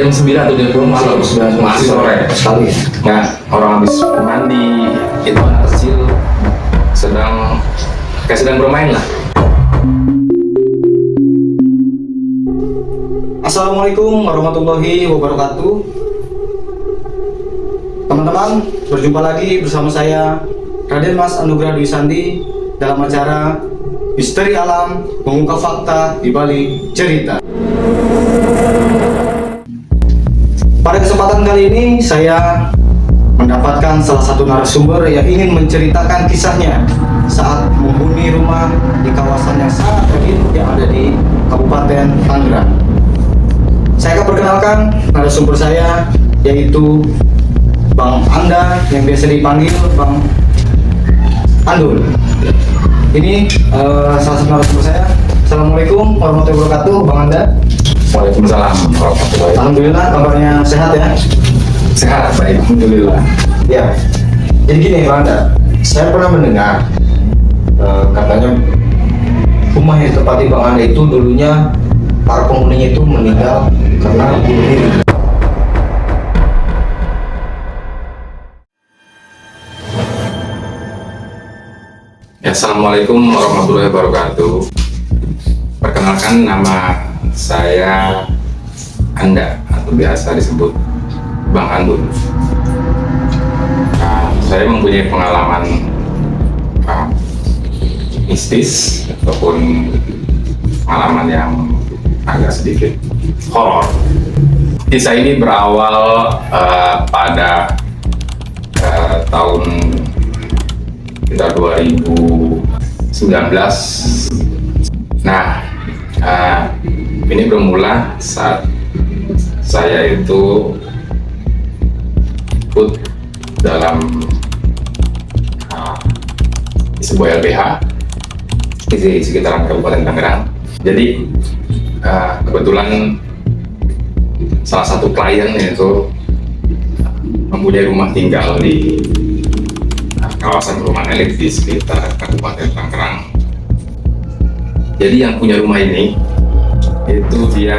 jam 9 atau jam 10 malam, masih sore sekali. nah orang habis mandi, itu anak kecil sedang bermain lah. Assalamualaikum warahmatullahi wabarakatuh. Teman-teman, berjumpa lagi bersama saya Raden Mas Anugrah Dwi Sandi dalam acara Misteri Alam, mengungkap fakta di balik cerita. Pada kesempatan kali ini saya mendapatkan salah satu narasumber yang ingin menceritakan kisahnya saat menghuni rumah di kawasan yang sangat kecil yang ada di Kabupaten Tangerang. Saya akan perkenalkan narasumber saya, yaitu Bang Anda yang biasa dipanggil Bang Andul. Ini salah satu narasumber saya. Assalamualaikum warahmatullahi wabarakatuh, Bang Anda. Waalaikumsalam warahmatullahi wabarakatuh. Alhamdulillah, kabarnya sehat ya? Sehat, baik, alhamdulillah. Ya. Jadi gini, Bang Anda, saya pernah mendengar katanya rumah yang tempati Bang Anda itu dulunya para penghuninya itu meninggal karena bunuh diri. Ya, assalamualaikum warahmatullahi wabarakatuh. Perkenalkan, nama saya Anda atau biasa disebut Bang Andul. Nah, saya mempunyai pengalaman mistis ataupun pengalaman yang agak sedikit horor. Kisah ini berawal pada tahun sekitar 2019. Nah, ini bermula saat saya itu ikut dalam sebuah LBH di sekitaran Kabupaten Tangerang. Jadi kebetulan salah satu klien itu mempunyai rumah tinggal di kawasan perumahan elit di sekitar Kabupaten Tangerang. Jadi yang punya rumah ini itu dia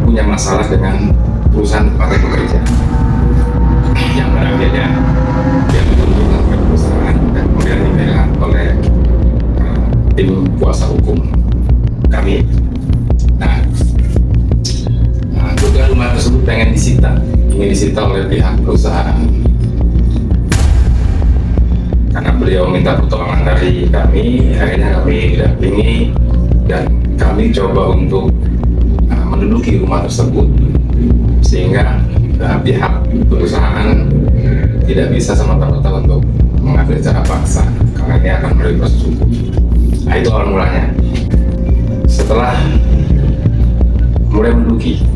punya masalah dengan perusahaan tempat bekerja, yang mana dia menuntut sampai perusahaan dan kemudian dibela oleh tim kuasa hukum kami. Nah, juga rumah tersebut ingin disita oleh pihak perusahaan karena beliau minta pertolongan dari kami. Akhirnya kami dampingi dan kami coba untuk menduduki rumah tersebut sehingga pihak perusahaan tidak bisa semata-mata untuk mengambil secara paksa karena ini akan melalui proses hukum. Nah, itu awal mulanya. Setelah mulai menduduki,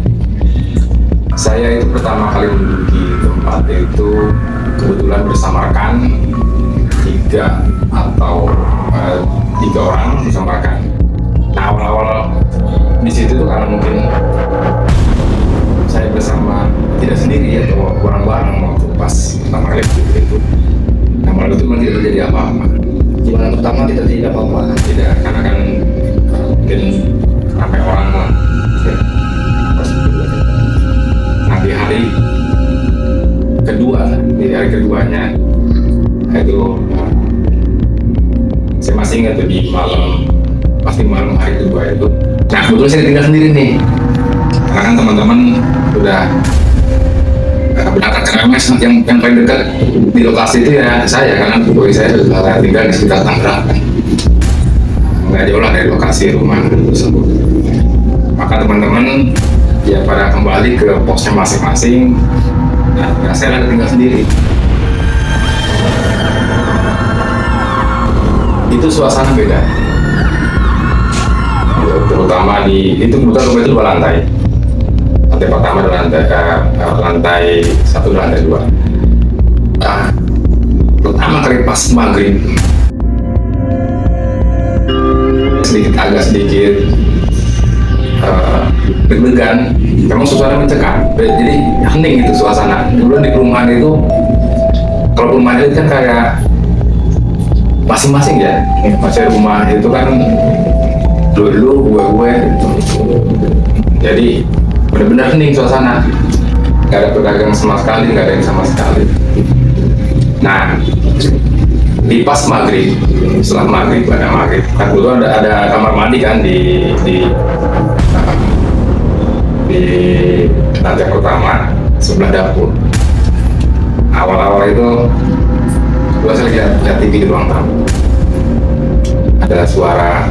saya itu pertama kali menduduki tempat itu kebetulan bersama rekan tiga orang bersama rekan. Nah, awal-awal di situ tuh karena mungkin saya bersama tidak sendiri atau bareng-bareng waktu pas pertama kali itu. Nah, malam itu memang tidak terjadi apa-apa. Gimana pertama tidak terjadi apa-apa? Tidak, karena kan mungkin ramai orang lah. Nah, di hari keduanya itu saya masih ingat tuh di malam hari kedua itu. Nah, kebetulan saya tinggal sendiri nih karena kan teman-teman udah berangkat ke RMS. Yang paling dekat di lokasi itu ya saya, karena bagi saya sudah tinggal di sekitar Tangerang kan, nggak jauh lah dari lokasi rumah tersebut. Maka teman-teman ya pada kembali ke posnya masing-masing. Nah, saya lagi tinggal sendiri. Itu suasana beda, terutama itu kebetulan rumah itu 2 lantai. Lantai pertama dan lantai 1 dan lantai 2. Pertama kali pas maghrib agak sedikit deg-degan, memang suasana mencekam, jadi hening gitu suasana. Kemudian di perumahan itu, kalau perumahan itu kan kayak masing-masing ya, masih rumah itu kan dulu gue gitu. Jadi benar-benar hening suasana, nggak ada pedagang sama sekali, nggak ada yang sama sekali. Nah, di pas maghrib, setelah maghrib, pada maghrib, kan dulu ada kamar mandi kan di lantai pertama sebelah dapur. Awal-awal itu gua sering lihat TV di ruang tamu. Ada suara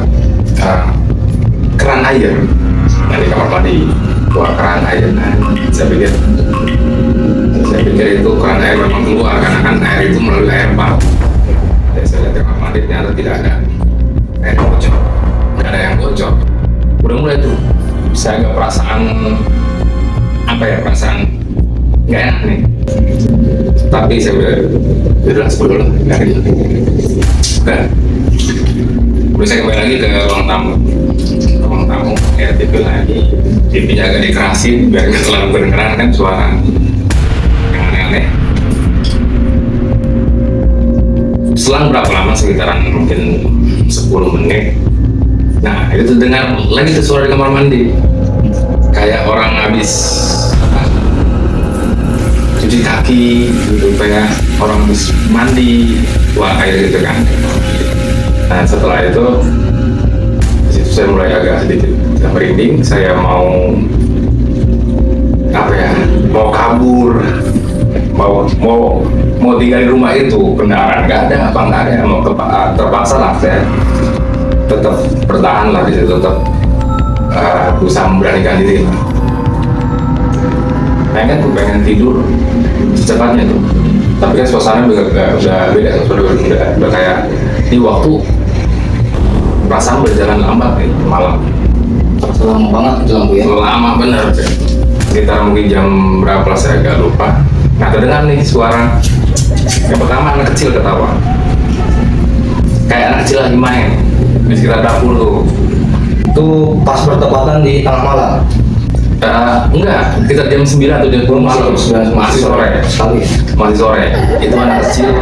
keran air dari kamar mandi, keluar keran air. Nah, saya pikir itu keran air memang keluar karena kan air itu melalui air pump. Jadi saya lihat kamar mandi ternyata tidak ada air bocor, nggak ada yang bocor. Udah mulai tuh saya agak perasaan nggak enak nih. Tapi saya bilang sebelum nggak gitu. Terus saya kembali lagi ke ruang tamu, ya TV lagi, TV-nya agak dikerasin biar nggak terlalu kedengeran kan suara yang aneh-aneh. Selang berapa lama, sekitaran mungkin 10 menit, nah itu dengar lagi tuh suara di kamar mandi, kayak orang habis cuci kaki gitu, kayak orang habis mandi buang air gitu kan. Nah setelah itu disitu saya mulai agak sedikit merinding. Saya mau kabur, mau tinggal di rumah itu. Kendaraan nggak ada, mau terpaksa lah saya tetap bertahan lah di situ, tetap berusaha memberanikan diri. Pengen tidur secepatnya tuh, tapi kan suasana udah beda, udah kayak di waktu perasaan berjalan lambat nih malam. Lama banget itu lampu ya? Lama bener, sekitar mungkin jam berapa lah saya agak lupa. Nah terdengar nih suara yang pertama, anak kecil ketawa, kayak anak kecil lagi main di sekitar dapur tuh. Itu pas bertepatan di tengah malam? Enggak, kita jam 9 atau jam 10 malam, masih sore sekali. Masih sore. Itu anak kecil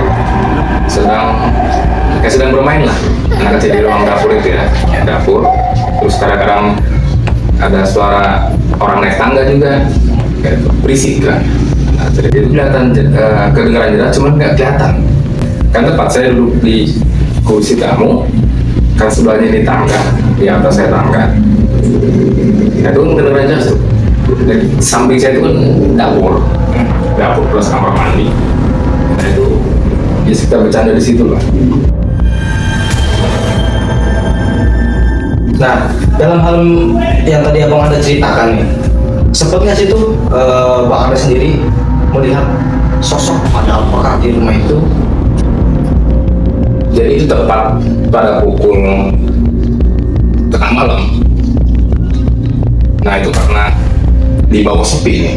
sedang bermain lah, anak kecil di ruang dapur itu ya, dapur. Terus kadang-kadang ada suara orang naik tangga juga, kayak berisik kan. Nah, jadi itu kelihatan kedengaran jelas, cuman nggak kelihatan. Kan tempat saya duduk di kursi tamu, kan sebelahnya ini tangga, di atas saya tangga. Nah itu kan kedengaran jelas tuh. Dari samping saya itu kan dapur plus kamar mandi. Nah itu ya kita bercanda di situ lah. Nah, dalam hal yang tadi abang ada ceritakan nih, sepertinya situ Bang Anda sendiri melihat sosok ada apakah di rumah itu? Jadi itu tepat pada pukul tengah malam. Nah itu karena di bawah sepi nih.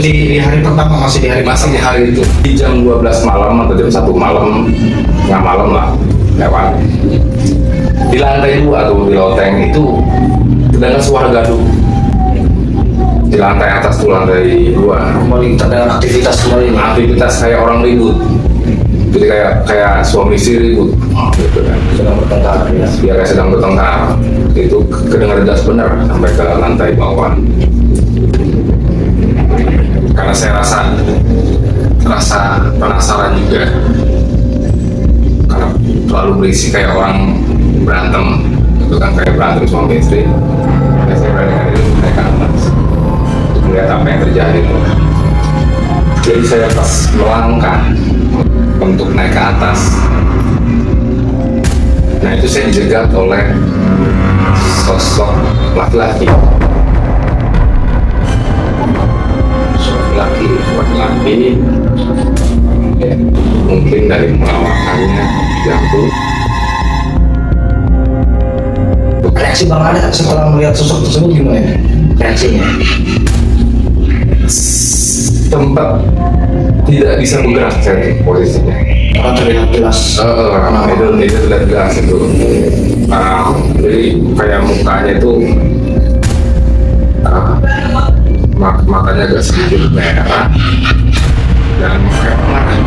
Di hari pertama, masih di hari itu di jam 12 malam atau jam 1 malam, nggak malam lah, lewat di lantai 2 atau di loteng itu terdengar suara gaduh. Di lantai atas tuh, lantai 2 kembali terdengar aktivitas kayak orang ribut. Jadi kayak suami istri ribut gitu kan, sedang bertengkar ya. Dia kayak sedang bertengkar. Itu kedengar jelas benar sampai ke lantai bawah. Karena saya rasa penasaran juga, karena terlalu berisi kayak orang berantem, itu kan kayak berantem suami istri. Saya berani naik ke atas untuk melihat apa yang terjadi. Jadi saya pas melangkah untuk naik ke atas, nah itu saya dijegat oleh sosok laki-laki. Mungkin dari perawakannya jatuh. Reaksi Bang Anda setelah melihat sosok tersebut gimana ya? Reaksinya? Tempat tidak bisa bergerak saya posisinya. Karena terlihat jelas. Itu terlihat jelas itu. Jadi kayak mukanya itu matanya agak sedikit merah dan kayak marah.